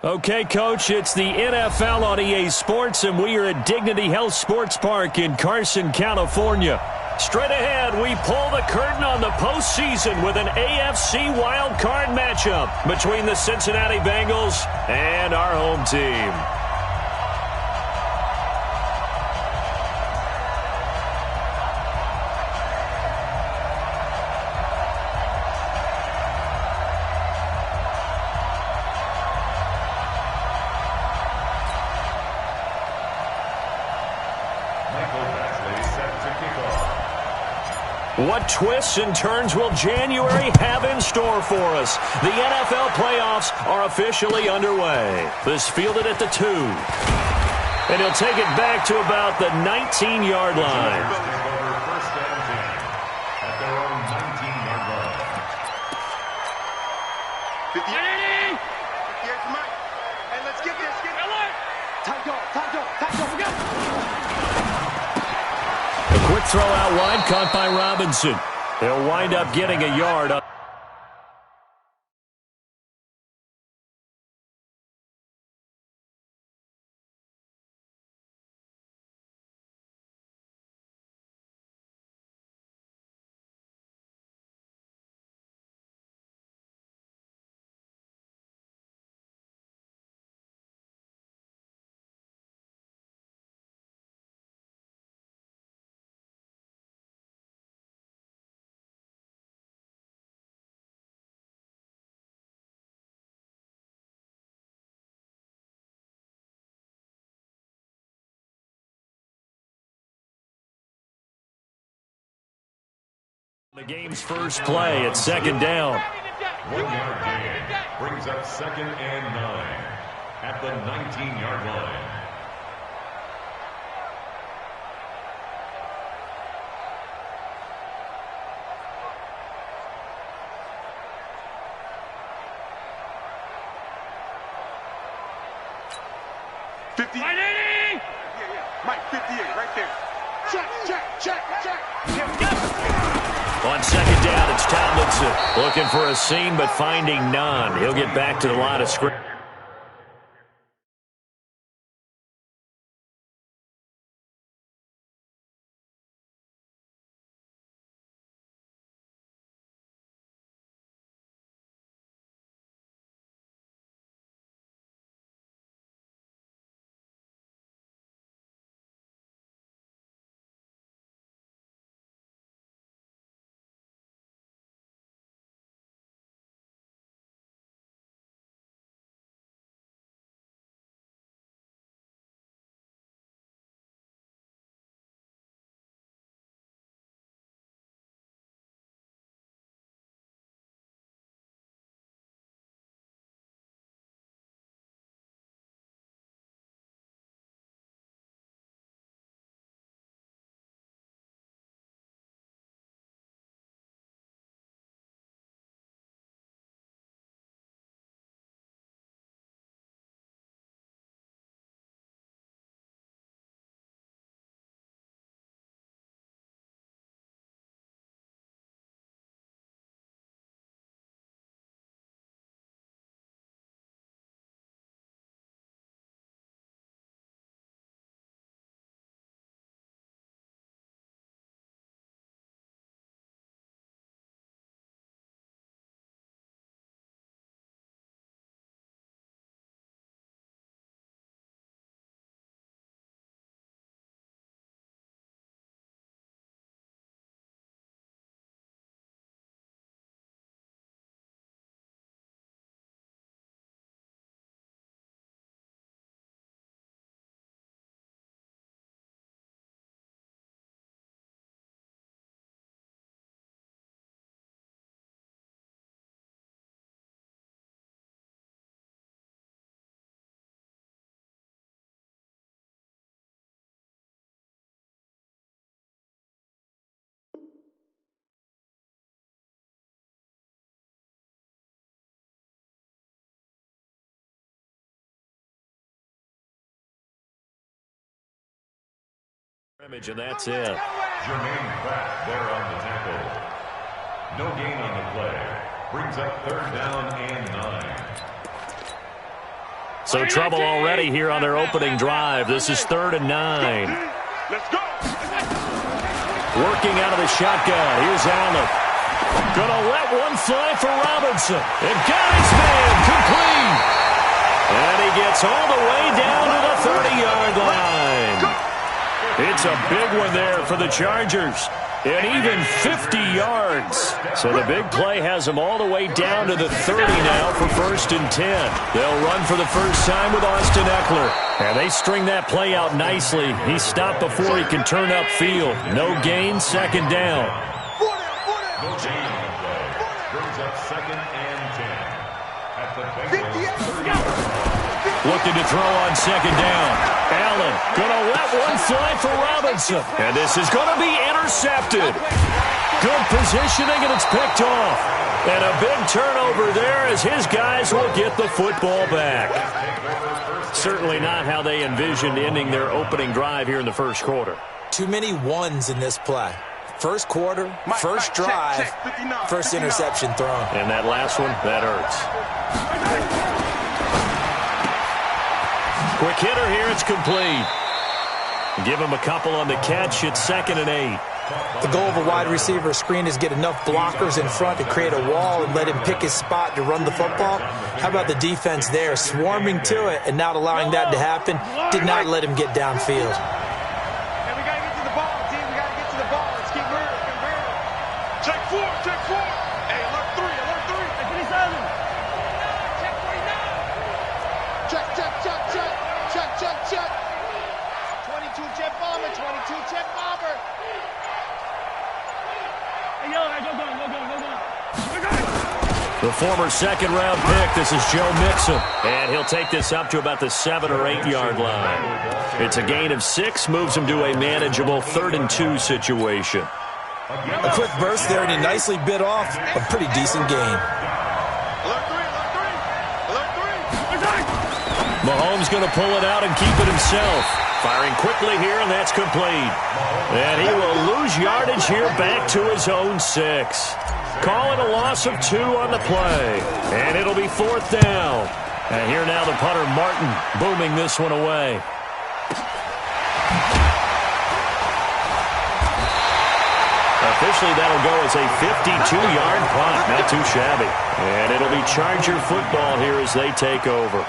Okay, Coach, it's the NFL on EA Sports, and we are at Dignity Health Sports Park in Carson, California. Straight ahead, we pull the curtain on the postseason with an AFC wild card matchup between the Cincinnati Bengals and our home team. What twists and turns will January have in store for us? The NFL playoffs are officially underway. This fielded at the 2. And he'll take it back to about the 19-yard line. First and 10 at their own 19-yard line. 58. 58 Mike. And let's get this. Time go. A quick throw out wide, caught by Robinson. They'll wind up getting a yard up. The game's first play at second down. 1 yard gain brings up 2nd and 9 at the 19-yard line. Mike, 58, right there. Check. On second down, it's Tomlinson. Looking for a seam, but finding none. He'll get back to the line of scrimmage. And that's it. Jermaine Pratt there on the tackle. No gain on the play. Brings up 3rd down and 9. So trouble already here on their opening drive. This is 3rd and 9. Let's go. Working out of the shotgun. Here's Allen. Gonna let one fly for Robinson. And got his man complete. And he gets all the way down to the 30-yard line. It's a big one there for the Chargers. And even 50 yards. So the big play has them all the way down to the 30 now for 1st and 10. They'll run for the first time with Austin Eckler. And they string that play out nicely. He stopped before he can turn upfield. No gain, 2nd down. No gain on the play. Brings up 2nd and 10. At the Bengals 30. Looking to throw on 2nd down. Allen gonna let one fly for Robinson. And this is gonna be intercepted. Good positioning, and it's picked off. And a big turnover there as his guys will get the football back. Certainly not how they envisioned ending their opening drive here in the first quarter. Too many ones in this play. First quarter, first drive, first interception thrown. And that last one, that hurts. Quick hitter here, it's complete. Give him a couple on the catch. It's 2nd and 8. The goal of a wide receiver screen is get enough blockers in front to create a wall and let him pick his spot to run the football. How about the defense there, swarming to it and not allowing that to happen? Did not let him get downfield. And we got to get to the ball, team. We got to get to the ball. Let's keep moving. Check 4, check 4. Hey, alert 3, alert 3. Hey, 27. Check 49. Check, check, check, check. Check, check, check. 22 check bomber, 22 check bomber. Hey, yo, go. The former 2nd-round pick, this is Joe Mixon. And he'll take this up to about the 7 or 8 yard line. It's a gain of 6, moves him to a manageable 3rd and 2 situation. A quick burst there, and he nicely bit off a pretty decent gain. Alert 3, alert 3, alert 3. Mahomes going to pull it out and keep it himself. Firing quickly here, and that's complete. And he will lose yardage here back to his own 6. Call it a loss of 2 on the play. And it'll be 4th down. And here now the punter, Martin, booming this one away. Officially, that'll go as a 52-yard punt. Not too shabby. And it'll be Charger football here as they take over.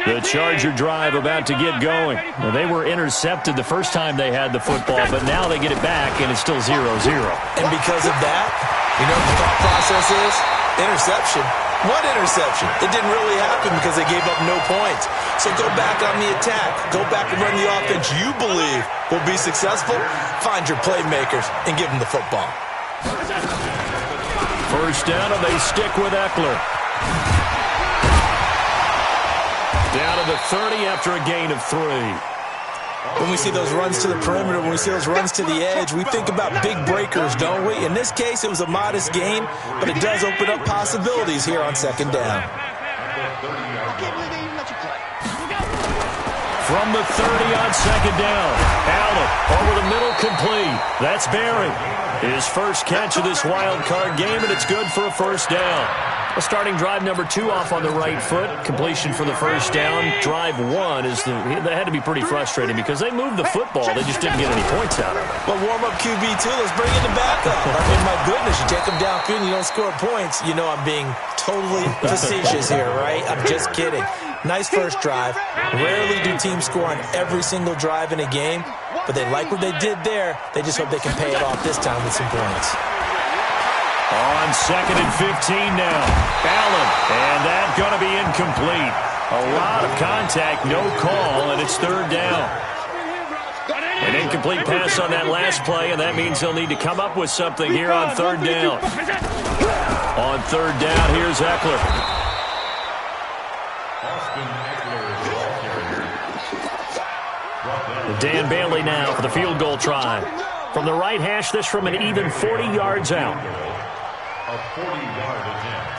The Charger drive about to get going. Well, they were intercepted the first time they had the football, but now they get it back, and it's still 0-0. And because of that, you know what the thought process is? Interception. What interception? It didn't really happen because they gave up no points. So go back on the attack. Go back and run the offense you believe will be successful. Find your playmakers and give them the football. First down, and they stick with Eckler. Down to the 30 after a gain of 3. When we see those runs to the perimeter, when we see those runs to the edge, we think about big breakers, don't we? In this case, it was a modest gain, but it does open up possibilities here on 2nd down. From the 30 on 2nd down. Allen over the middle, complete. That's Barry. His first catch of this wild card game, and it's good for a first down. A starting drive number 2 off on the right foot. Completion for the first down. Drive 1 is that had to be pretty frustrating because they moved the football. They just didn't get any points out of it. But warm-up QB, too. Let's bring in the backup. I mean, my goodness, you take them downfield and you don't score points. You know I'm being totally facetious here, right? I'm just kidding. Nice first drive. Rarely do teams score on every single drive in a game, but they like what they did there. They just hope they can pay it off this time with some points. On 2nd and 15 now. Allen, and that's going to be incomplete. A lot of contact, no call, and it's 3rd down. An incomplete pass on that last play, and that means they'll need to come up with something here on 3rd down. On 3rd down, here's Eckler. Dan Bailey now for the field goal try. From the right hash, this from an even 40 yards out. A 40-yard attempt.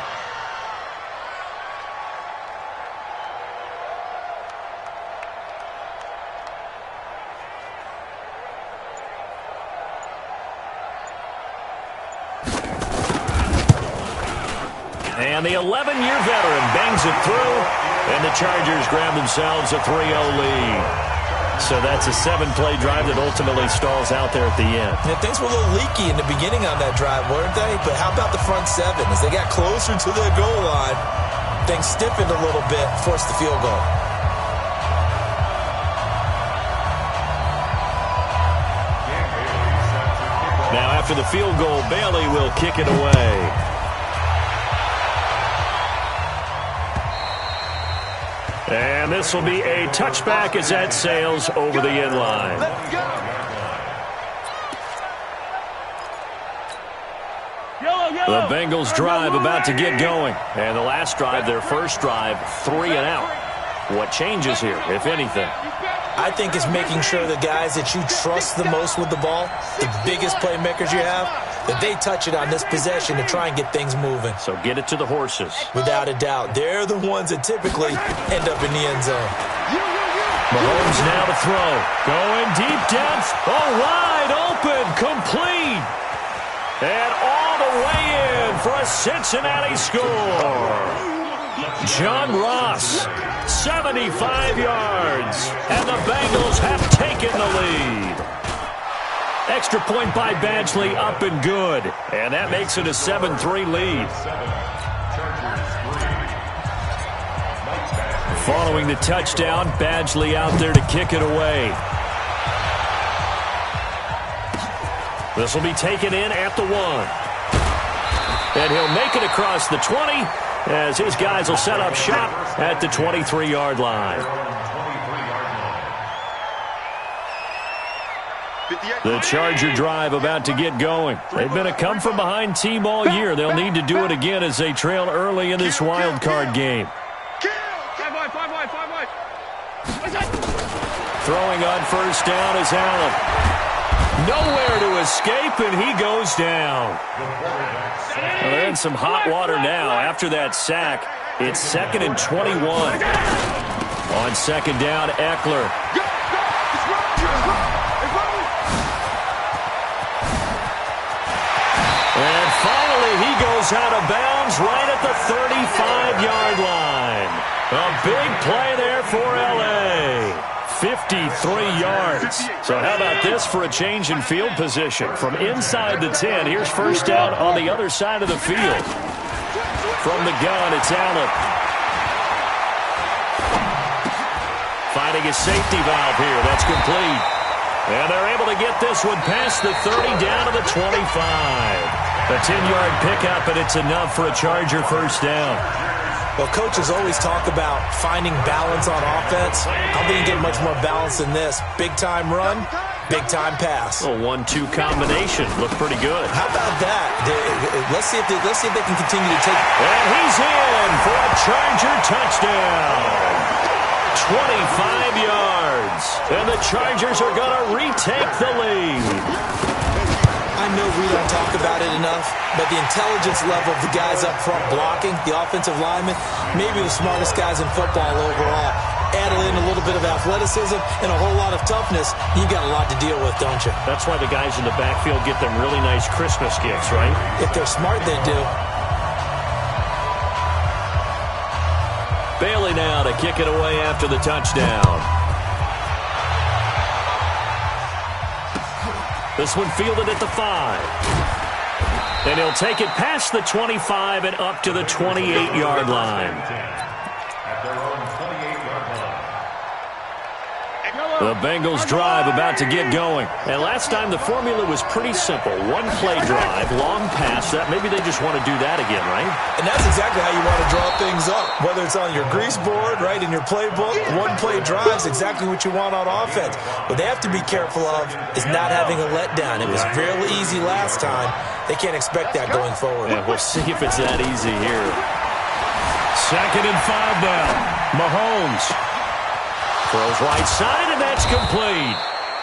And the 11-year veteran bangs it through, and the Chargers grab themselves a 3-0 lead. So that's a 7-play drive that ultimately stalls out there at the end. Yeah, things were a little leaky in the beginning on that drive, weren't they? But how about the front seven? As they got closer to their goal line, things stiffened a little bit, forced the field goal. Now after the field goal, Bailey will kick it away. And this will be a touchback as that sails over the end line. The Bengals drive about to get going. And the last drive, their first drive, 3 and out. What changes here, if anything? I think it's making sure the guys that you trust the most with the ball, the biggest playmakers you have, that they touch it on this possession to try and get things moving. So get it to the horses. Without a doubt. They're the ones that typically end up in the end zone. Mahomes now to throw. Going deep depth. Oh, wide open. Complete. And all the way in for a Cincinnati score. John Ross, 75 yards. And the Bengals have taken the lead. Extra point by Badgley, up and good. And that makes it a 7-3 lead. Following the touchdown, Badgley out there to kick it away. This will be taken in at the 1. And he'll make it across the 20 as his guys will set up shop at the 23-yard line. The Charger drive about to get going. They've been a come-from-behind team all year. They'll need to do it again as they trail early in this wild card game. Throwing on first down is Allen. Nowhere to escape, and he goes down. Well, they're in some hot water now. After that sack, it's 2nd and 21. On second down, Eckler. And finally, he goes out of bounds right at the 35-yard line. A big play there for L.A. 53 yards. So how about this for a change in field position? From inside the 10, here's first down on the other side of the field. From the gun, it's Allen. Finding a safety valve here. That's complete. And they're able to get this one past the 30 down to the 25. A 10-yard pickup, and it's enough for a Charger first down. Well, coaches always talk about finding balance on offense. How can you get much more balance than this? Big-time run, big-time pass. A 1-2 combination. Look pretty good. How about that? Let's see if they can continue to take. And he's in for a Charger touchdown. 25 yards. And the Chargers are going to retake the lead. I know we don't talk about it enough, but the intelligence level of the guys up front blocking, the offensive linemen, maybe the smartest guys in football overall. Add in a little bit of athleticism and a whole lot of toughness, you got a lot to deal with, don't you? That's why the guys in the backfield get them really nice Christmas gifts, right? If they're smart, they do. Bailey now to kick it away after the touchdown. This one fielded at the 5. And he'll take it past the 25 and up to the 28-yard line. The Bengals drive about to get going. And last time the formula was pretty simple. One play drive, long pass. That maybe they just want to do that again, right? And that's exactly how you want to draw things up. Whether it's on your grease board, right, in your playbook, one play drive is exactly what you want on offense. What they have to be careful of is not having a letdown. It was really easy last time. They can't expect that going forward. Yeah, we'll see if it's that easy here. 2nd and 5 now. Mahomes. Throws right side, and that's complete.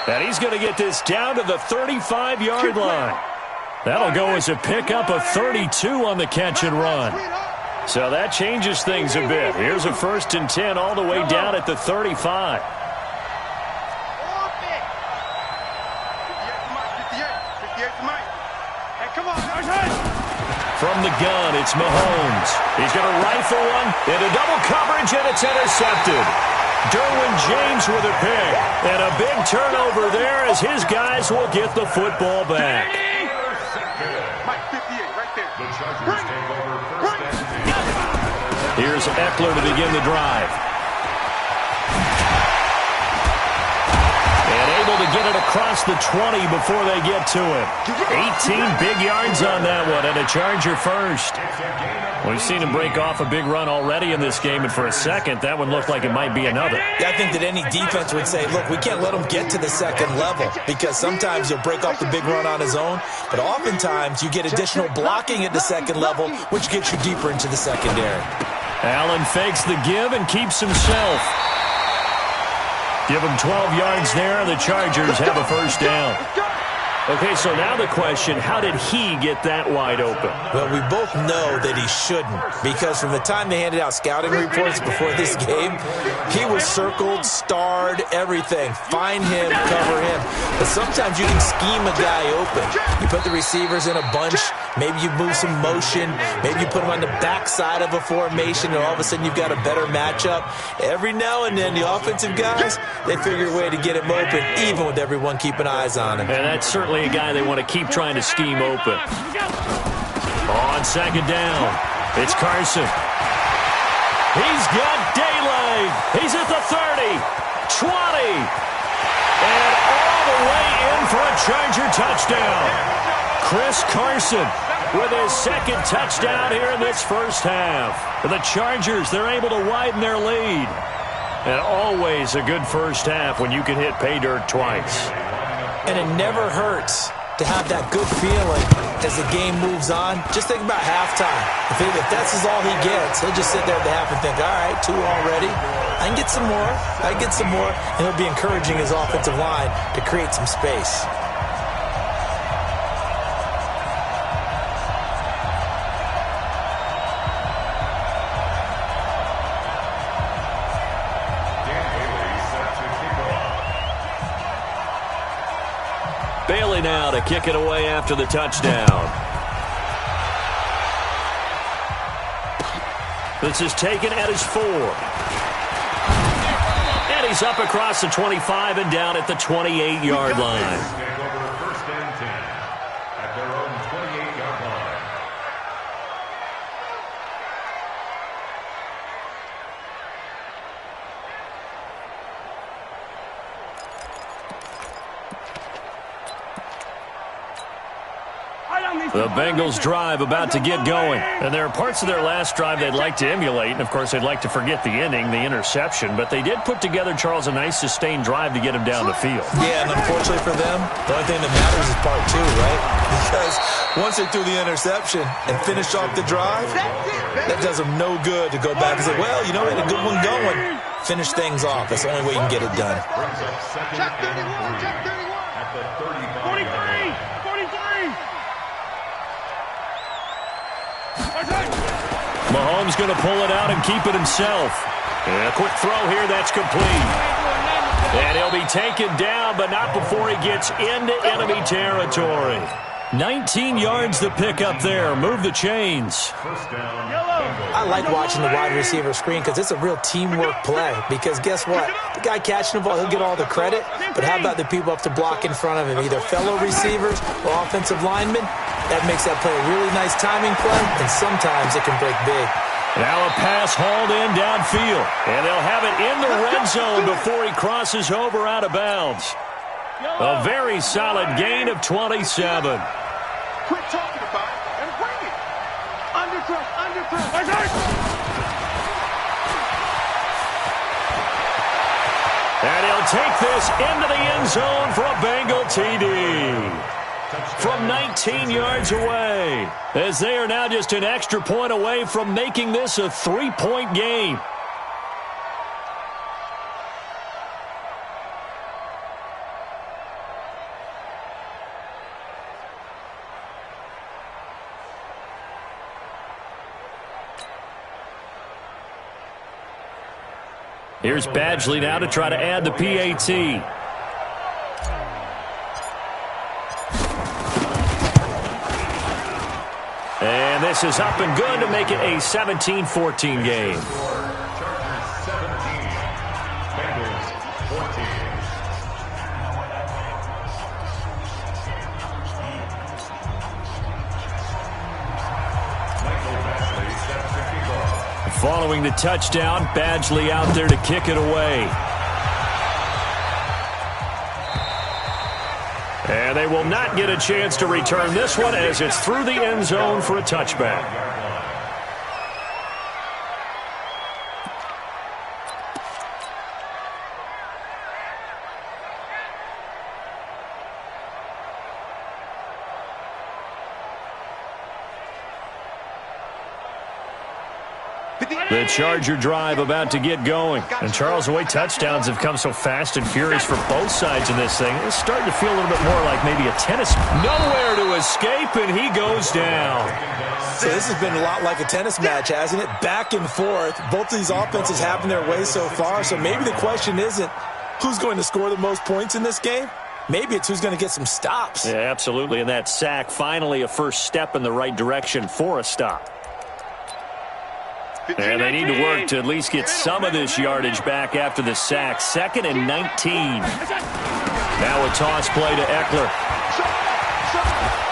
And he's going to get this down to the 35-yard line. That'll go as a pickup of 32 on the catch and run. So that changes things a bit. Here's a 1st and 10 all the way down at the 35. From the gun, it's Mahomes. He's going to rifle one into double coverage, and it's intercepted. Derwin James with a pick. And a big turnover there as his guys will get the football back. Mike 58 right there. The Chargers take over first and 10. Here's Eckler to begin the drive. And able to get it across the 20 before they get to him. 18 big yards on that one, and a Charger first. We've seen him break off a big run already in this game, and for a second, that one looked like it might be another. Yeah, I think that any defense would say, look, we can't let him get to the second level, because sometimes he'll break off the big run on his own, but oftentimes you get additional blocking at the second level, which gets you deeper into the secondary. Allen fakes the give and keeps himself. Give him 12 yards there, and the Chargers have a first down. Okay, so now the question, how did he get that wide open? Well, we both know that he shouldn't, because from the time they handed out scouting reports before this game, he was circled, starred, everything. Find him, cover him. But sometimes you can scheme a guy open. You put the receivers in a bunch, maybe you move some motion, maybe you put them on the backside of a formation, and all of a sudden you've got a better matchup. Every now and then, the offensive guys, they figure a way to get him open, even with everyone keeping eyes on him. And that's certainly a guy they want to keep trying to scheme open. On second down, it's Carson. He's got daylight. He's at the 30, 20, and all the way in for a Charger touchdown. Chris Carson with his second touchdown here in this first half. The Chargers, they're able to widen their lead. And always a good first half when you can hit pay dirt twice. And it never hurts to have that good feeling as the game moves on. Just think about halftime. If that's all he gets, he'll just sit there at the half and think, all right, 2 already. I can get some more. I can get some more. And he'll be encouraging his offensive line to create some space. Bailey now to kick it away after the touchdown. This is taken at his 4. And he's up across the 25 and down at the 28-yard line. Take over first and 10 at their own 28-yard line. The Bengals drive about to get going. And there are parts of their last drive they'd like to emulate. And, of course, they'd like to forget the ending, the interception. But they did put together, Charles, a nice sustained drive to get him down the field. Yeah, and unfortunately for them, the only thing that matters is part 2, right? Because once they threw the interception and finished off the drive, that does them no good to go back and say, well, you know, we had a good one going. Finish things off. That's the only way you can get it done. Brings up second and 3 at the 35-yard line. Mahomes going to pull it out and keep it himself. And a quick throw here, that's complete. And he'll be taken down, but not before he gets into enemy territory. 19 yards to pick up there. Move the chains. First down, I like watching the wide receiver screen because it's a real teamwork play. Because guess what? The guy catching the ball, he'll get all the credit. But how about the people up to block in front of him, either fellow receivers or offensive linemen? That makes that play a really nice timing play, and sometimes it can break big. Now a pass hauled in downfield. And they'll have it in the red zone before he crosses over out of bounds. A very solid gain of 27. Quit talking about it and bring it. Underthrow. And he'll take this into the end zone for a Bengal TD. From 19 yards away, as they are now just an extra point away from making this a 3-point game. Here's Badgley now to try to add the PAT. And this is up and good to make it a 17-14 game. Chargers 17, Bengals 14. Following the touchdown, Badgley out there to kick it away. And they will not get a chance to return this one as it's through the end zone for a touchback. The Charger drive about to get going. And Charles, the way touchdowns have come so fast and furious for both sides in this thing, it's starting to feel a little bit more like maybe a tennis. Nowhere to escape, and he goes down. So this has been a lot like a tennis match, hasn't it? Back and forth. Both of these offenses having their way so far, so maybe the question isn't who's going to score the most points in this game. Maybe it's who's going to get some stops. Yeah, absolutely, and that sack, finally a first step in the right direction for a stop. And they need to work to at least get some of this yardage back after the sack. 2nd and 19. Now a toss play to Eckler.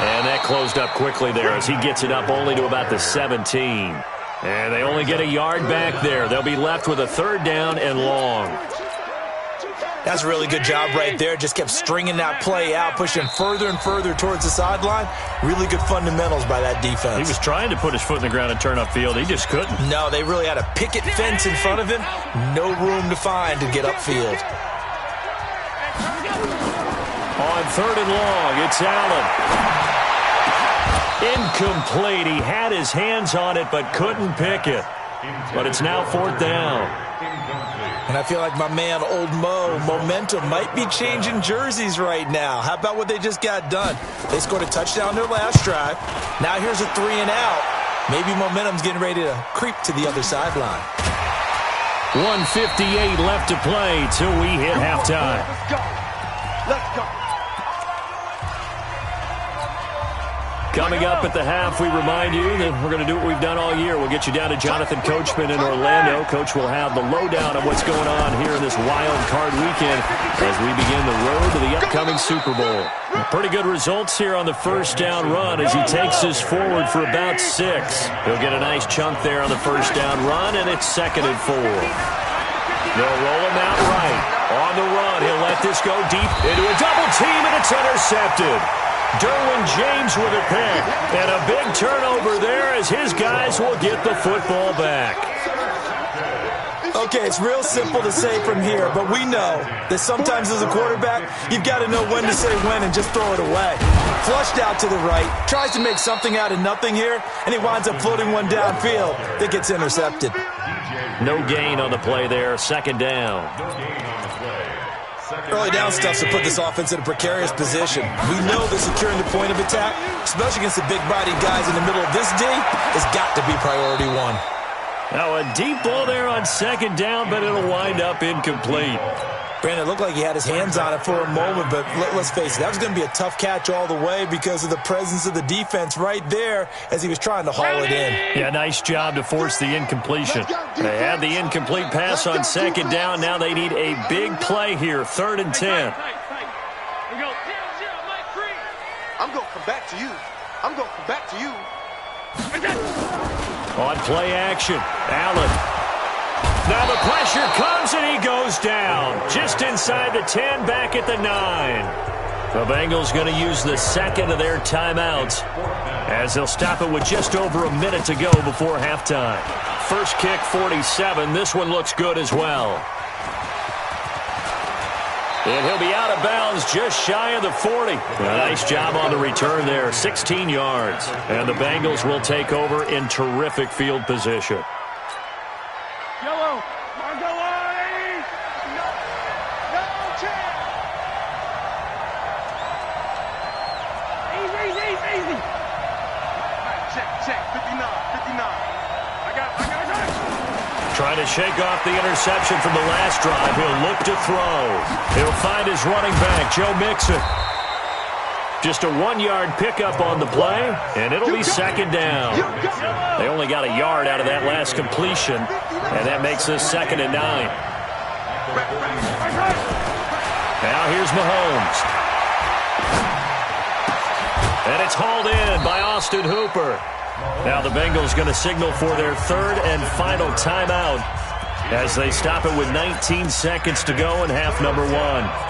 And that closed up quickly there as he gets it up only to about the 17. And they only get a yard back there. They'll be left with a 3rd down and long. That's a really good job right there. Just kept stringing that play out, pushing further and further towards the sideline. Really good fundamentals by that defense. He was trying to put his foot in the ground and turn upfield. He just couldn't. No, they really had a picket fence in front of him. No room to find to get upfield. On 3rd and long, it's Allen. Incomplete. He had his hands on it but couldn't pick it. But it's now 4th down. And I feel like my man, Old Mo, momentum might be changing jerseys right now. How about what they just got done? They scored a touchdown their last drive. Now here's a 3 and out. Maybe momentum's getting ready to creep to the other sideline. 1:58 left to play till we hit halftime. Let's go. Let's go. Coming up at the half, we remind you that we're going to do what we've done all year. We'll get you down to Jonathan Coachman in Orlando. Coach will have the lowdown of what's going on here in this wild card weekend as we begin the road to the upcoming Super Bowl. Pretty good results here on the first down run as he takes us forward for about 6. He'll get a nice chunk there on the first down run, and it's 2nd and 4. They'll roll him out right. On the run, he'll let this go deep into a double team, and it's intercepted. Derwin James with a pick, and a big turnover there as his guys will get the football back. Okay, it's real simple to say from here, but we know that sometimes as a quarterback, you've got to know when to say when and just throw it away. Flushed out to the right, tries to make something out of nothing here, and he winds up floating one downfield that gets intercepted. No gain on the play there, 2nd down. Early down stuff to put this offense in a precarious position. We know that securing the point of attack, especially against the big-bodied guys in the middle of this D, has got to be priority 1. Now a deep ball there on 2nd down, but it'll wind up incomplete. Brandon, it looked like he had his hands on it for a moment, but let's face it, that was going to be a tough catch all the way because of the presence of the defense right there as he was trying to haul it in. Yeah, nice job to force the incompletion. They had the incomplete pass on 2nd down. Now they need a big play here, 3rd and 10. I'm going to come back to you. I'm going to come back to you. On play action, Allen. Now the pressure comes and he goes down. Just inside the 10, back at the 9. The Bengals going to use the 2nd of their timeouts as they'll stop it with just over a minute to go before halftime. First kick, 47. This one looks good as well. And he'll be out of bounds just shy of the 40. A nice job on the return there, 16 yards. And the Bengals will take over in terrific field position. Yellow. Margo line. No. No chance. Easy. Check. 59. I got it. Trying to shake off the interception from the last drive. He'll look to throw. He'll find his running back, Joe Mixon. Just a 1-yard pickup on the play, and it'll be second down. They only got a yard out of that last completion, and that makes this 2nd and 9. Now here's Mahomes. And it's hauled in by Austin Hooper. Now the Bengals going to signal for their 3rd and final timeout as they stop it with 19 seconds to go in half number 1.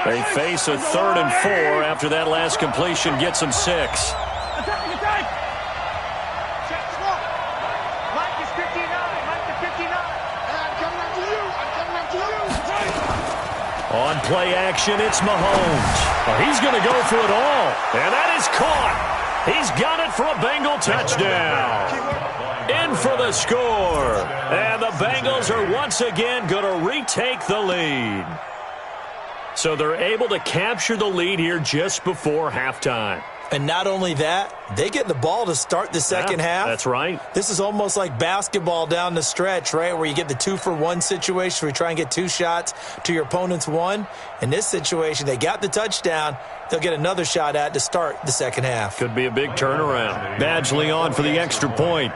They face a 3rd and 4 after that last completion gets them 6. Mike is 59. Mike is 59. I'm coming after you. I'm coming after you. On play action, it's Mahomes. Oh, he's going to go for it all. And that is caught. He's got it for a Bengal touchdown. In for the score. And the Bengals are once again going to retake the lead. So they're able to capture the lead here just before halftime. And not only that, they get the ball to start the second half. That's right. This is almost like basketball down the stretch, right, where you get the 2-for-1 situation where you try and get 2 shots to your opponent's 1. In this situation, they got the touchdown. They'll get another shot at to start the second half. Could be a big turnaround. Badgley on for the extra point.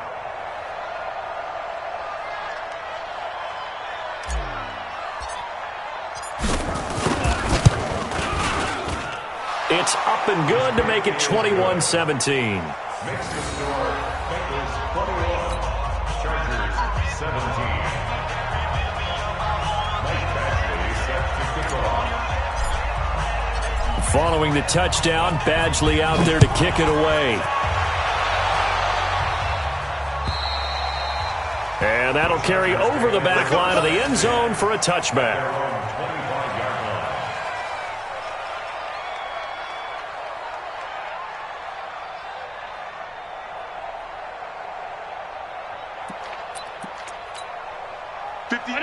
It's up and good to make it 21-17. Makes the score Bengals 21, Chargers 17. Mike Badgley set to kick off. Following the touchdown, Badgley out there to kick it away. And that'll carry over the back line of the end zone for a touchback.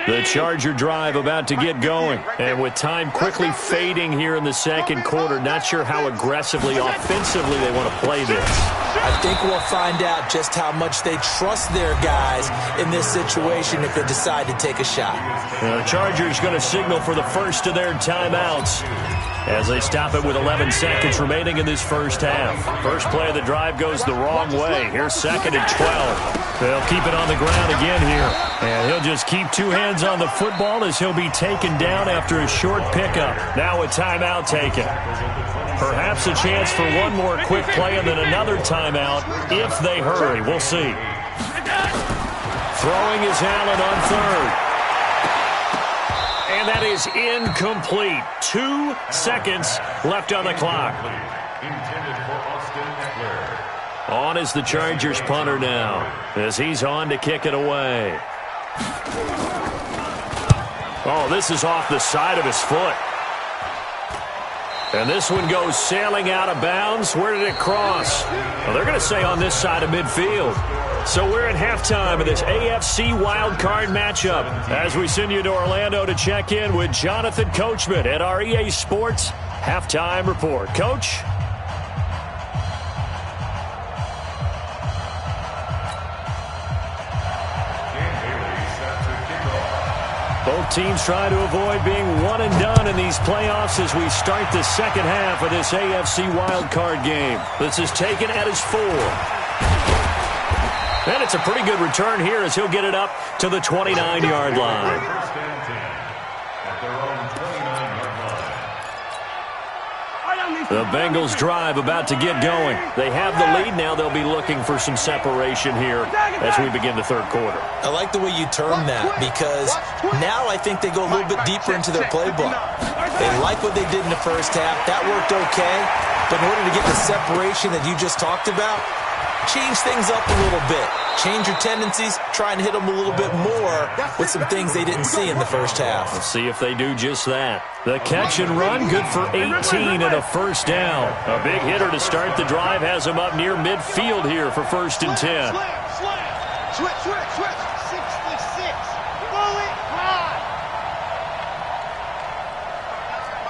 The Charger drive about to get going. And with time quickly fading here in the second quarter, not sure how aggressively, offensively they want to play this. I think we'll find out just how much they trust their guys in this situation if they decide to take a shot. The Chargers going to signal for the first of their timeouts as they stop it with 11 seconds remaining in this first half. First play of the drive goes the wrong way. Here's 2nd and 12. They'll keep it on the ground again here. And he'll just keep 2 hands on the football as he'll be taken down after a short pickup. Now a timeout taken. Perhaps a chance for one more quick play and then another timeout if they hurry. We'll see. Throwing is Allen on 3rd. And that is incomplete. 2 seconds left on the clock. On is the Chargers punter now as he's on to kick it away. Oh, this is off the side of his foot. And this one goes sailing out of bounds. Where did it cross? Well, they're going to say on this side of midfield. So we're at halftime of this AFC wildcard matchup as we send you to Orlando to check in with Jonathan Coachman at our EA Sports Halftime Report. Coach? Both teams try to avoid being one and done in these playoffs as we start the second half of this AFC wildcard game. This is taken at his 4. And it's a pretty good return here as he'll get it up to the 29-yard line. First and 10 at their own 29-yard line. The Bengals drive about to get going. They have the lead now. They'll be looking for some separation here as we begin the third quarter. I like the way you term that because now I think they go a little bit deeper into their playbook. They like what they did in the first half. That worked okay. But in order to get the separation that you just talked about, change things up a little bit. Change your tendencies. Try and hit them a little bit more with some things they didn't see in the first half. Let's see if they do just that. The catch and run, good for 18 and a first down. A big hitter to start the drive has him up near midfield here for 1st and 10. Switch. 66. Bullet high.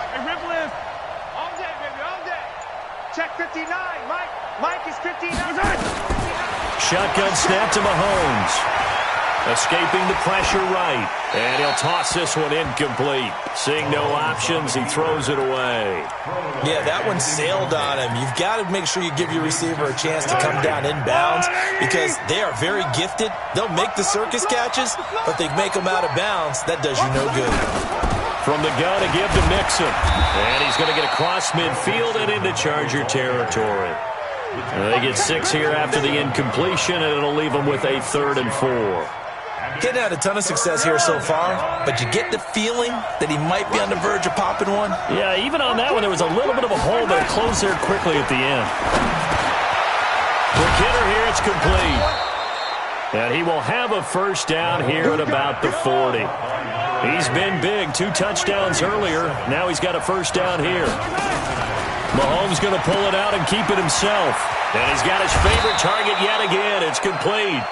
Hey, rip lift. On deck, baby. check 59. Mike is 59. Shotgun snap to Mahomes. Escaping the pressure right. And he'll toss this one incomplete. Seeing no options, he throws it away. Yeah, that one sailed on him. You've got to make sure you give your receiver a chance to come down inbounds because they are very gifted. They'll make the circus catches, but they make them out of bounds. That does you no good. From the gun to give to Mixon. And he's going to get across midfield and into Charger territory. They get 6 here after the incompletion, and it'll leave them with a 3rd and 4. Getting had a ton of success here so far, but you get the feeling that he might be on the verge of popping one. Yeah, even on that one, there was a little bit of a hole, but it closed there quickly at the end. Quick hitter here, it's complete. And he will have a first down here at about the 40. He's been big, 2 touchdowns earlier. Now he's got a first down here. Mahomes going to pull it out and keep it himself. And he's got his favorite target yet again. It's complete.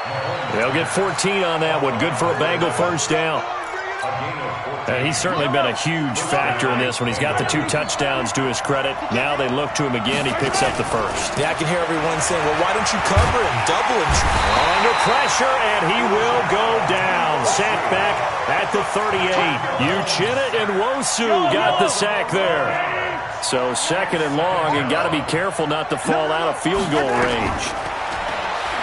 They'll get 14 on that one. Good for a Bengal first down. And he's certainly been a huge factor in this one. He's got the 2 touchdowns to his credit. Now they look to him again. He picks up the first. Yeah, I can hear everyone saying, well, why don't you cover him? Double him. Under pressure, and he will go down. Sack back at the 38. Uchenna and Nwosu got the sack there. So 2nd and long, and got to be careful not to fall out of field goal range.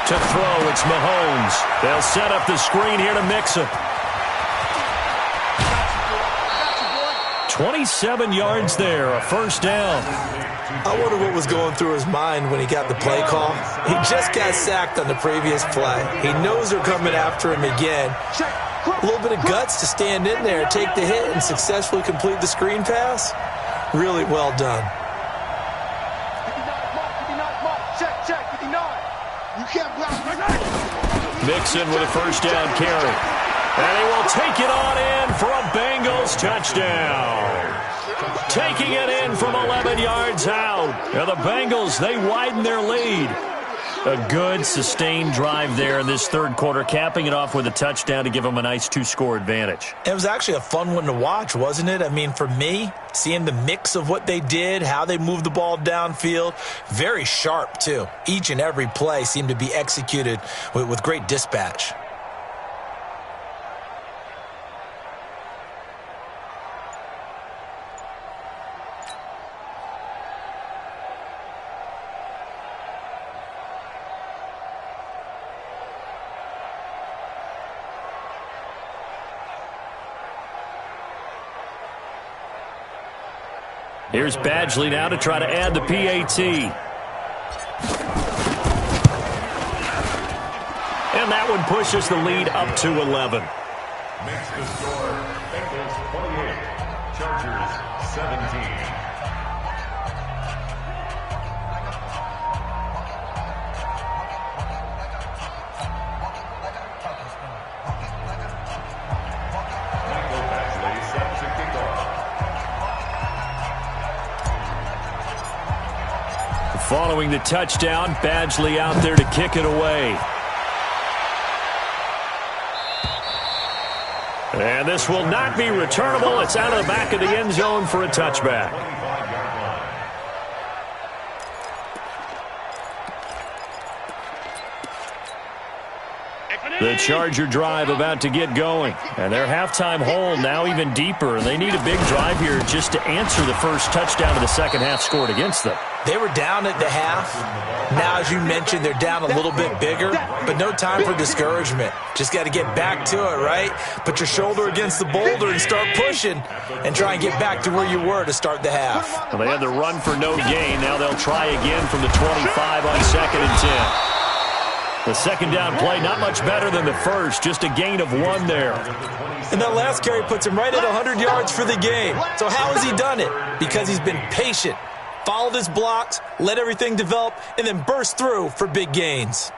To throw, it's Mahomes. They'll set up the screen here to Mixon. 27 yards there, a first down. I wonder what was going through his mind when he got the play call. He just got sacked on the previous play. He knows they're coming after him again. A little bit of guts to stand in there, take the hit, and successfully complete the screen pass. Really well done. Mixon with a first down carry. And he will take it on in for a Bengals touchdown. Taking it in from 11 yards out. And the Bengals, they widen their lead. A good, sustained drive there in this 3rd quarter, capping it off with a touchdown to give them a nice 2-score advantage. It was actually a fun one to watch, wasn't it? I mean, for me, seeing the mix of what they did, how they moved the ball downfield, very sharp, too. Each and every play seemed to be executed with great dispatch. Here's Badgley now to try to add the PAT. And that one pushes the lead up to 11. Makes the score Bengals 28, Chargers 17. Following the touchdown, Badgley out there to kick it away. And this will not be returnable. It's out of the back of the end zone for a touchback. The Charger drive about to get going. And their halftime hole now even deeper. They need a big drive here just to answer the first touchdown of the second half scored against them. They were down at the half. Now, as you mentioned, they're down a little bit bigger, but no time for discouragement. Just got to get back to it, right? Put your shoulder against the boulder and start pushing and try and get back to where you were to start the half. Well, they had the run for no gain. Now they'll try again from the 25 on 2nd and 10. The second down play, not much better than the first, just a gain of 1 there. And that last carry puts him right at 100 yards for the game. So how has he done it? Because he's been patient, followed his blocks, let everything develop, and then burst through for big gains.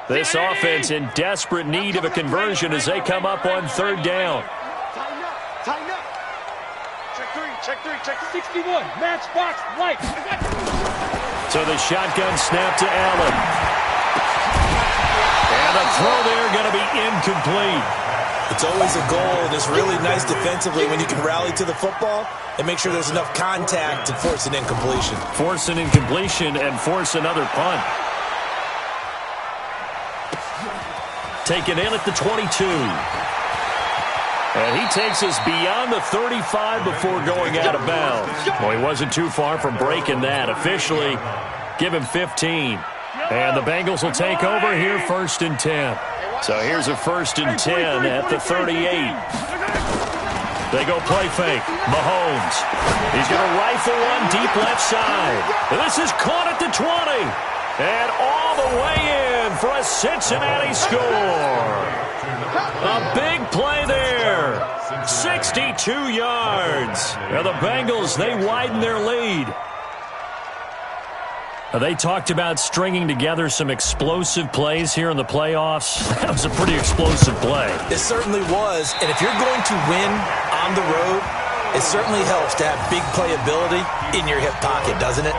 This offense in desperate need of a conversion as they come up on 3rd down. Tighten up. Check three, 61. Match box, right. So the shotgun snap to Allen. And the throw there going to be incomplete. It's always a goal, and it's really nice defensively when you can rally to the football and make sure there's enough contact to force an incompletion. Force an incompletion and force another punt. Taken in at the 22. And he takes us beyond the 35 before going out of bounds. Well, he wasn't too far from breaking that. Officially, give him 15. And the Bengals will take over here, 1st and 10. So here's a 1st and 10 at the 38. They go play fake. Mahomes. He's going to rifle one deep left side. And this is caught at the 20. And all the way in for a Cincinnati score. A big play there. 62 yards. And the Bengals, they widen their lead. They talked about stringing together some explosive plays here in the playoffs. That was a pretty explosive play. It certainly was. And if you're going to win on the road, it certainly helps to have big playability in your hip pocket, doesn't it?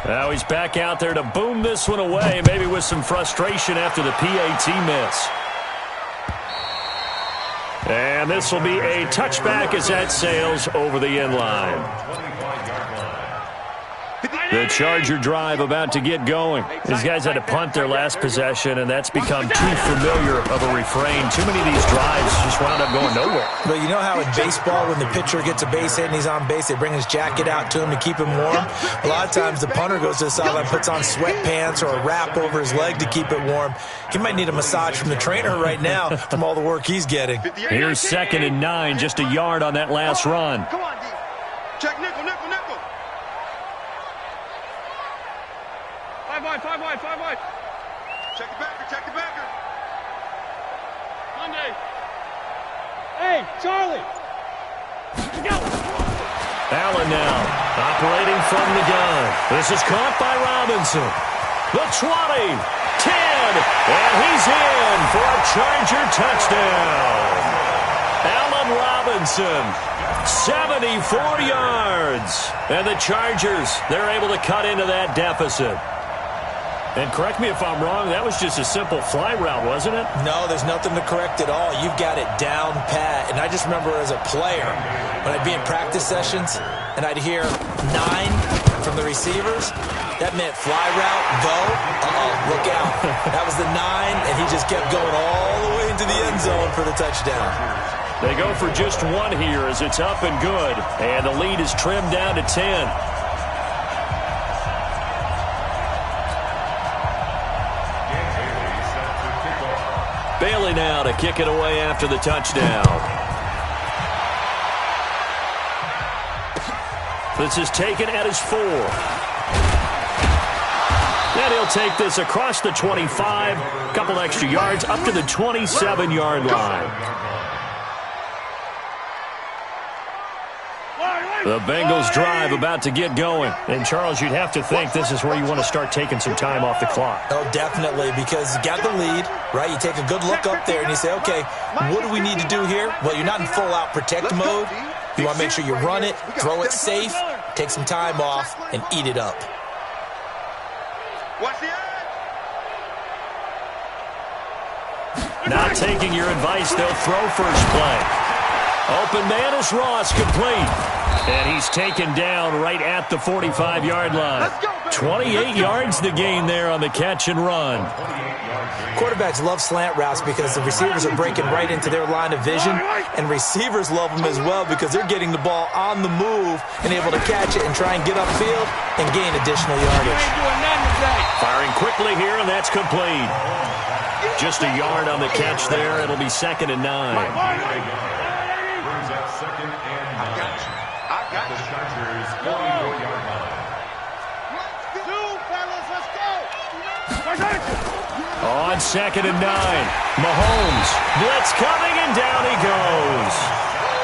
Now he's back out there to boom this one away, maybe with some frustration after the PAT miss. And this will be a touchback as that sails over the end line. The Charger drive about to get going. These guys had to punt their last possession, and that's become too familiar of a refrain. Too many of these drives just wound up going nowhere. But you know how in baseball, when the pitcher gets a base hit and he's on base, they bring his jacket out to him to keep him warm? A lot of times the punter goes to the sideline, puts on sweatpants or a wrap over his leg to keep it warm. He might need a massage from the trainer right now from all the work he's getting. Here's 2nd and 9, just a yard on that last run. Come on, D. Check nickel, nickel, nickel. 5 wide, 5 wide, 5 wide. Check the backer, check the backer. Monday. Hey, Charlie. Go. Allen now, operating from the gun. This is caught by Robinson. The 20, 10, and he's in for a Charger touchdown. Allen Robinson, 74 yards. And the Chargers, they're able to cut into that deficit. And correct me if I'm wrong, that was just a simple fly route, wasn't it? No, there's nothing to correct at all. You've got it down pat. And I just remember as a player, when I'd be in practice sessions and I'd hear 9 from the receivers, that meant fly route, go, look out. That was the 9, and he just kept going all the way into the end zone for the touchdown. They go for just one here as it's up and good. And the lead is trimmed down to 10. Bailey now to kick it away after the touchdown. This is taken at his 4. And he'll take this across the 25, a couple extra yards, up to the 27-yard line. The Bengals drive about to get going. And, Charles, you'd have to think this is where you want to start taking some time off the clock. Oh, definitely, because you got the lead, right? You take a good look up there and you say, okay, what do we need to do here? Well, you're not in full-out protect mode. You want to make sure you run it, throw it safe, take some time off, and eat it up. Not taking your advice, they'll throw first play. Open man is Ross, complete. And he's taken down right at the 45-yard line. 28 yards to gain there on the catch and run. Quarterbacks love slant routes because the receivers are breaking right into their line of vision, and receivers love them as well because they're getting the ball on the move and able to catch it and try and get upfield and gain additional yardage. Firing quickly here, and that's complete. Just a yard on the catch there. It'll be 2nd and 9. Brings up 2nd and 9. The Chargers 44-yard line. On 2nd and 9. Mahomes. Blitz coming, and down he goes.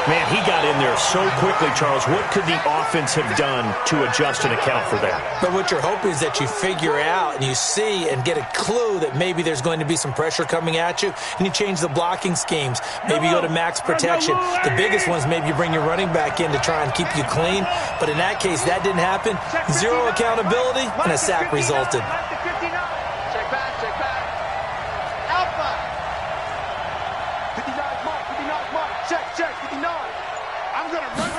Man, he got in there so quickly, Charles. What could the offense have done to adjust and account for that? But what you're hoping is that you figure out and you see and get a clue that maybe there's going to be some pressure coming at you, and you change the blocking schemes. Maybe you go to max protection. The biggest one's maybe you bring your running back in to try and keep you clean. But in that case, that didn't happen. Zero accountability, and a sack resulted. Check back, check back. Alpha. 59 mark, 59 mark. Check, 59. I'm going to run.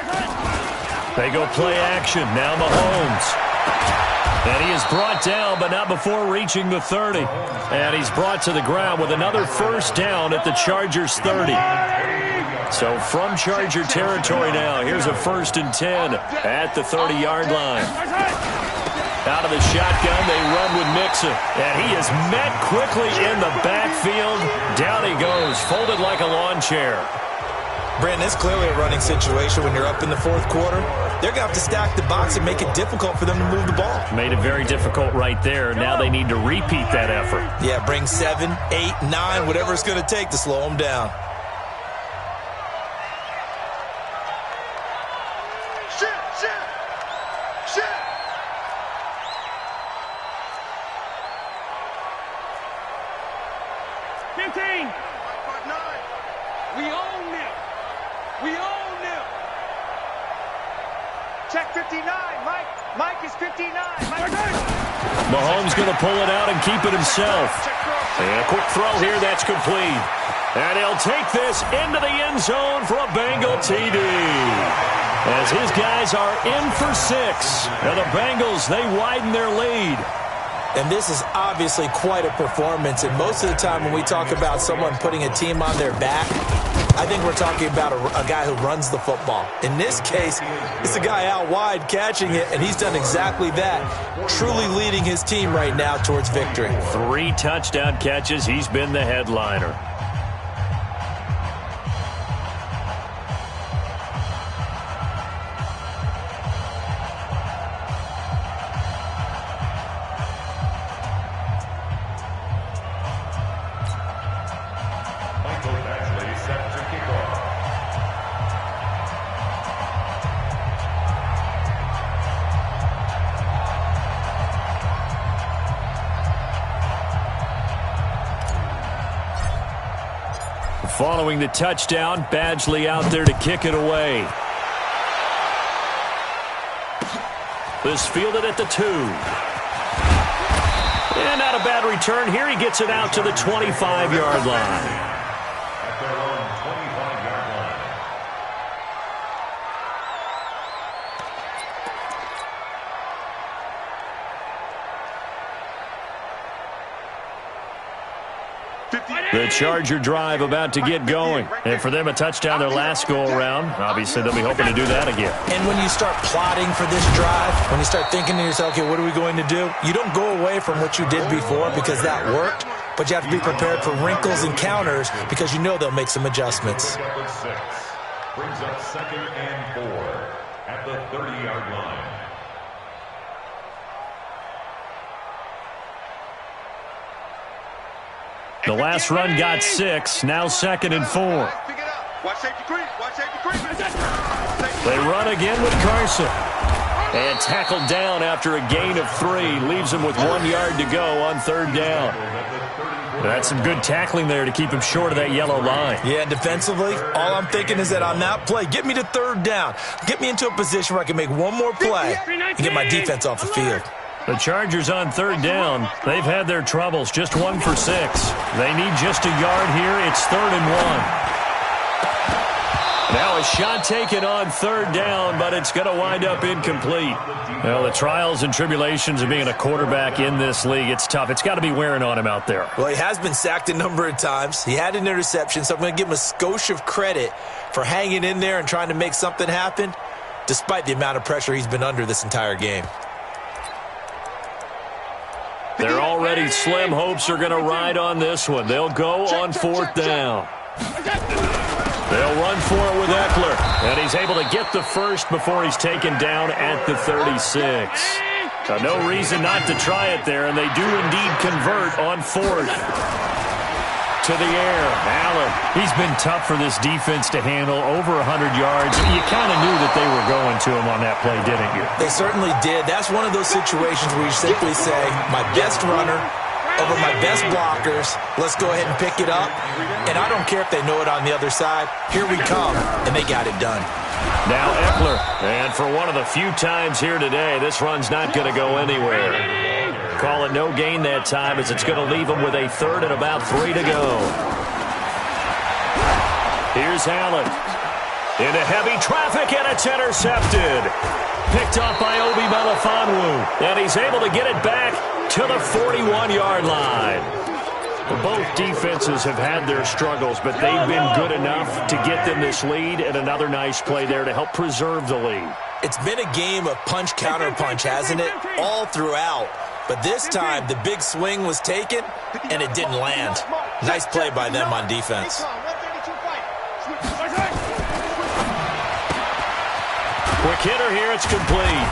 They go play action. Now Mahomes. And he is brought down, but not before reaching the 30. And he's brought to the ground with another first down at the Chargers' 30. So from Charger territory now, here's a 1st and 10 at the 30-yard line. Out of the shotgun, they run with Mixon. And he is met quickly in the backfield. Down he goes, folded like a lawn chair. Brandon, it's clearly a running situation when you're up in the 4th quarter. They're going to have to stack the box and make it difficult for them to move the ball. Made it very difficult right there. Now they need to repeat that effort. Yeah, bring 7, 8, 9, whatever it's going to take to slow them down. Check 59. Mike is 59. Mahomes going to pull it out and keep it himself. And a quick throw here, that's complete. And he'll take this into the end zone for a Bengal TD. As his guys are in for 6. And the Bengals, they widen their lead. And this is obviously quite a performance. And most of the time when we talk about someone putting a team on their back, I think we're talking about a guy who runs the football. In this case, it's a guy out wide catching it, and he's done exactly that, truly leading his team right now towards victory. 3 touchdown catches. He's been the headliner. Following the touchdown, Badgley out there to kick it away. This fielded at the 2. And not a bad return here. He gets it out to the 25-yard line. At their own 25-yard line. The Charger drive about to get going. And for them, a touchdown their last go-around. Obviously, they'll be hoping to do that again. And when you start plotting for this drive, when you start thinking to yourself, okay, what are we going to do? You don't go away from what you did before because that worked, but you have to be prepared for wrinkles and counters because you know they'll make some adjustments. Brings up 2nd and 4 at the 30-yard line. The last run got 6. Now 2nd and 4. Watch safety creep. Watch safety creep. They run again with Carson. And tackled down after a gain of 3. Leaves him with 1 yard to go on 3rd down. That's some good tackling there to keep him short of that yellow line. Yeah, and defensively, all I'm thinking is that on that play, get me to 3rd down. Get me into a position where I can make one more play and get my defense off the field. The Chargers on 3rd down. They've had their troubles. Just 1 for 6. They need just a yard here. It's 3rd and 1. Now a shot taken on 3rd down, but it's going to wind up incomplete. Well, the trials and tribulations of being a quarterback in this league, it's tough. It's got to be wearing on him out there. Well, he has been sacked a number of times. He had an interception, so I'm going to give him a skosh of credit for hanging in there and trying to make something happen, despite the amount of pressure he's been under this entire game. Their already slim hopes are going to ride on this one. They'll go on 4th down. They'll run for it with Eckler. And he's able to get the first before he's taken down at the 36. No reason not to try it there, and they do indeed convert on fourth. To the air, Allen. He's been tough for this defense to handle, over 100 yards. You kind of knew that they were going to him on that play, didn't you? They certainly did. That's one of those situations where you simply say, my best runner over my best blockers. Let's go ahead and pick it up. And I don't care if they know it on the other side. Here we come, and they got it done. Now Eckler, and for one of the few times here today, this run's not going to go anywhere. Call it no gain that time, as it's going to leave them with a third and about 3 to go. Here's Allen. Into heavy traffic, and it's intercepted. Picked up by Obi Melifonwu, and he's able to get it back to the 41-yard line. Both defenses have had their struggles, but they've been good enough to get them this lead, and another nice play there to help preserve the lead. It's been a game of punch-counter-punch, hasn't it? All throughout. But this time, the big swing was taken, and it didn't land. Nice play by them on defense. Quick hitter here, it's complete.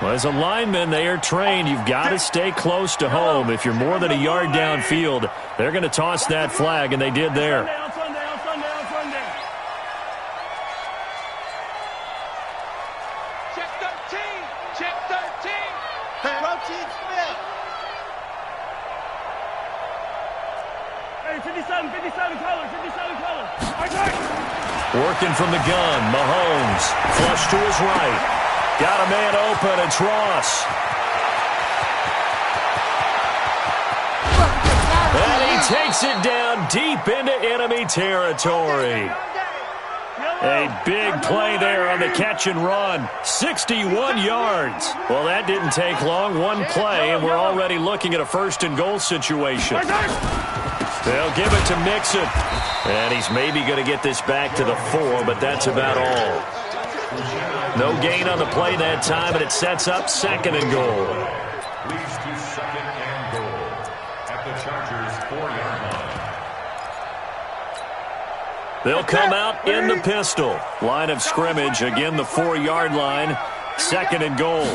Well, as a lineman, they are trained. You've got to stay close to home. If you're more than a yard downfield, they're going to toss that flag, and they did there. Check 13. Check 13. Protein Smith. Hey, 57 color. Working from the gun, Mahomes. Flush to his right. Got a man open, it's Ross. And he takes it down deep into enemy territory. A big play there on the catch and run. 61 yards. Well, that didn't take long. One play, and we're already looking at a first and goal situation. They'll give it to Mixon. And he's maybe going to get this back to the 4, but that's about all. No gain on the play that time, and it sets up second and goal. Leads to second and goal at the Chargers' 4-yard line. They'll come out in the pistol. Line of scrimmage, again the 4-yard line. Second and goal.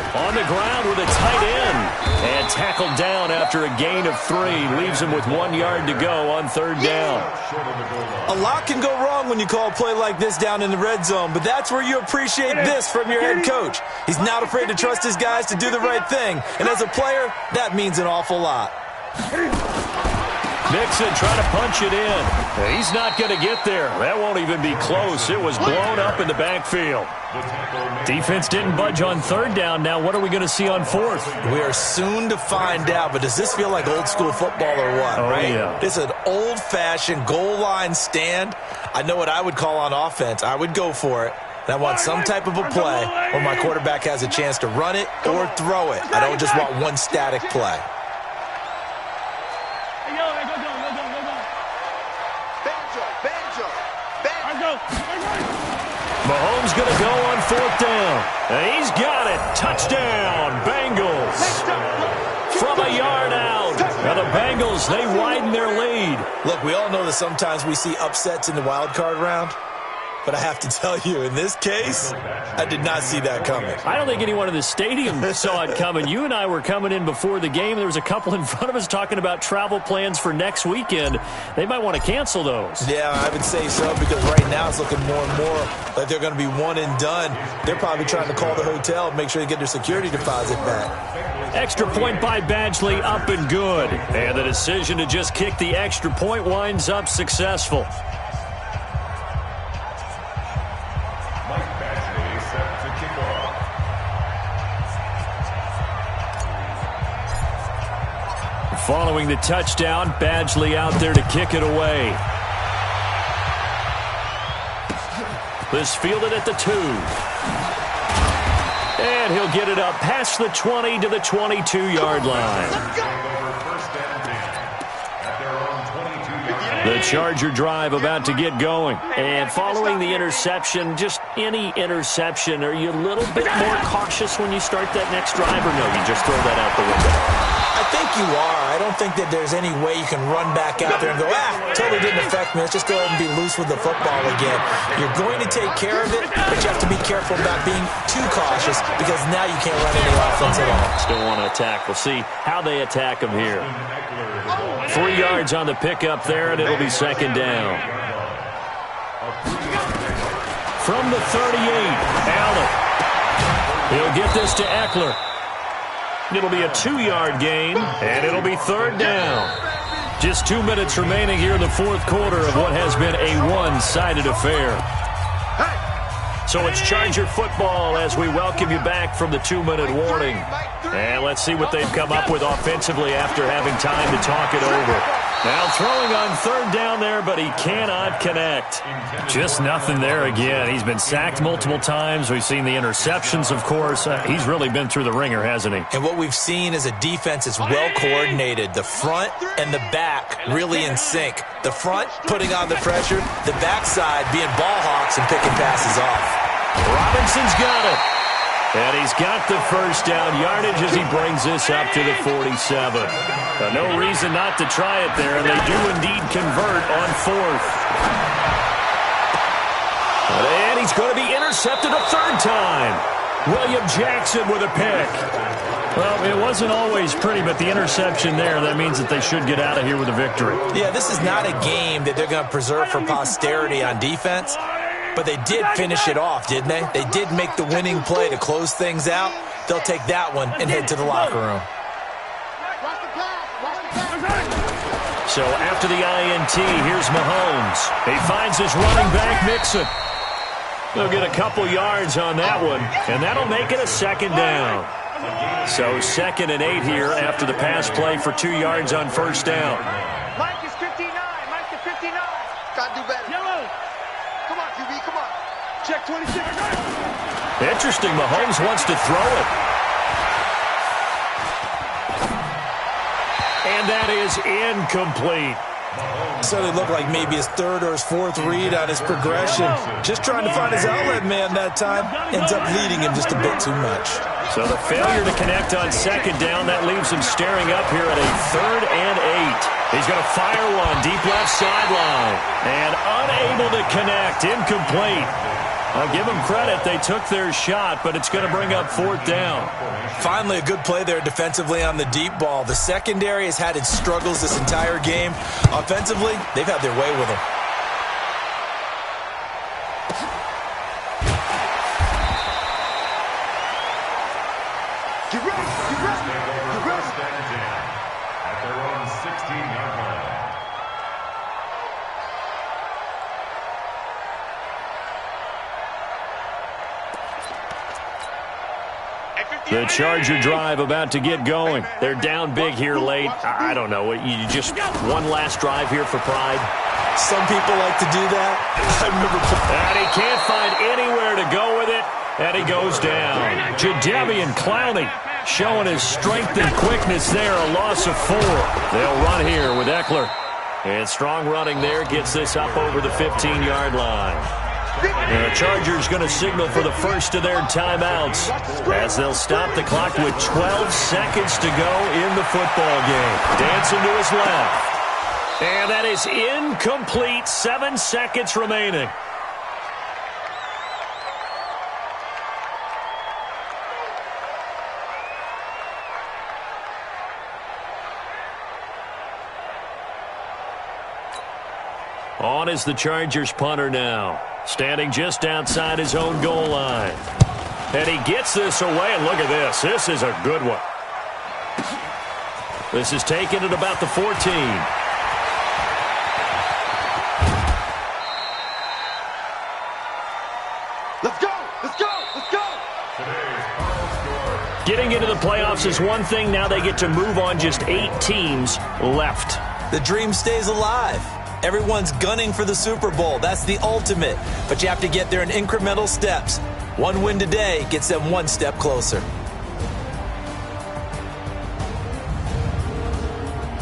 On the ground with a tight end. And tackled down after a gain of 3. Leaves him with 1 yard to go on third down. A lot can go wrong when you call a play like this down in the red zone, but that's where you appreciate this from your head coach. He's not afraid to trust his guys to do the right thing. And as a player, that means an awful lot. Mixon trying to punch it in. He's not going to get there. That won't even be close. It was blown up in the backfield. Defense didn't budge on third down. Now what are we going to see on fourth? We are soon to find out, but does this feel like old school football or what, right? Yeah. This is an old-fashioned goal line stand. I know what I would call on offense. I would go for it. And I want some type of a play where my quarterback has a chance to run it or throw it. I don't just want one static play. Mahomes going to go on fourth down. And he's got it. Touchdown, Bengals. From a yard out. Now the Bengals, they widen their lead. Look, we all know that sometimes we see upsets in the wild card round. But I have to tell you, in this case, I did not see that coming. I don't think anyone in the stadium saw it coming. You and I were coming in before the game. There was a couple in front of us talking about travel plans for next weekend. They might want to cancel those. Yeah, I would say so, because right now it's looking more and more like they're going to be one and done. They're probably trying to call the hotel and make sure they get their security deposit back. Extra point by Badgley, up and good. And the decision to just kick the extra point winds up successful. Following the touchdown, Badgley out there to kick it away. This fielded at the 2. And he'll get it up past the 20 to the 22-yard line. First down at their own 22-yard line. The Charger drive about to get going. And following the interception, just any interception, are you a little bit more cautious when you start that next drive, or no, you just throw that out the window? I think you are. I don't think that there's any way you can run back out there and go, totally didn't affect me. Let's just go ahead and be loose with the football again. You're going to take care of it, but you have to be careful about being too cautious because now you can't run any offense at all. Still want to attack. We'll see how they attack them here. 3 yards on the pickup there, and it'll be second down. From the 38, Allen. He'll get this to Eckler. It'll be a 2-yard gain, and it'll be third down. Just 2 minutes remaining here in the fourth quarter of what has been a one-sided affair. So it's Charger football as we welcome you back from the 2-minute warning. And let's see what they've come up with offensively after having time to talk it over. Now throwing on third down there, but he cannot connect. Just nothing there again. He's been sacked multiple times. We've seen the interceptions, of course. He's really been through the ringer, hasn't he? And what we've seen is a defense that's well coordinated. The front and the back really in sync. The front putting on the pressure, the backside being ball hawks and picking passes off. Robinson's got it. And he's got the first down yardage as he brings this up to the 47. No reason not to try it there, and they do indeed convert on fourth. And he's going to be intercepted a third time. William Jackson with a pick. Well, it wasn't always pretty, but the interception there, that means that they should get out of here with a victory. Yeah, this is not a game that they're going to preserve for posterity on defense. But they did finish it off, didn't they? They did make the winning play to close things out. They'll take that one and head to the locker room. So after the INT, here's Mahomes. He finds his running back, Mixon. They'll get a couple yards on that one, and that'll make it a second down. So 2nd and 8 here after the pass play for 2 yards on first down. Mike is 59. Mike is 59. Got to do better. Yellow. Come on, QB, come on. Check 26. Interesting, Mahomes wants to throw it. And that is incomplete. So it looked like maybe his third or his fourth read on his progression. Just trying to find his outlet man that time. Ends up leading him just a bit too much. So the failure to connect on second down, that leaves him staring up here at a 3rd and 8. He's going to fire one deep left sideline. And unable to connect, incomplete. I'll give them credit. They took their shot, but it's going to bring up 4th down. Finally, a good play there defensively on the deep ball. The secondary has had its struggles this entire game. Offensively, they've had their way with them. Get ready, get ready, get ready. At their own 16-yard line. The Charger drive about to get going. They're down big here late. I don't know. You just one last drive here for pride. Some people like to do that. I remember. And he can't find anywhere to go with it. And he goes down. Jadeveon Clowney showing his strength and quickness there. A loss of 4. They'll run here with Eckler. And strong running there gets this up over the 15-yard line. The Chargers going to signal for the first of their timeouts as they'll stop the clock with 12 seconds to go in the football game. Dancing to his left. And that is incomplete. 7 seconds remaining. On is the Chargers punter now. Standing just outside his own goal line. And he gets this away, and look at this. This is a good one. This is taken at about the 14. Let's go, let's go, let's go. Getting into the playoffs is one thing. Now they get to move on. Just 8 teams left. The dream stays alive. Everyone's gunning for the Super Bowl. That's the ultimate. But you have to get there in incremental steps. One win today gets them one step closer.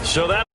So that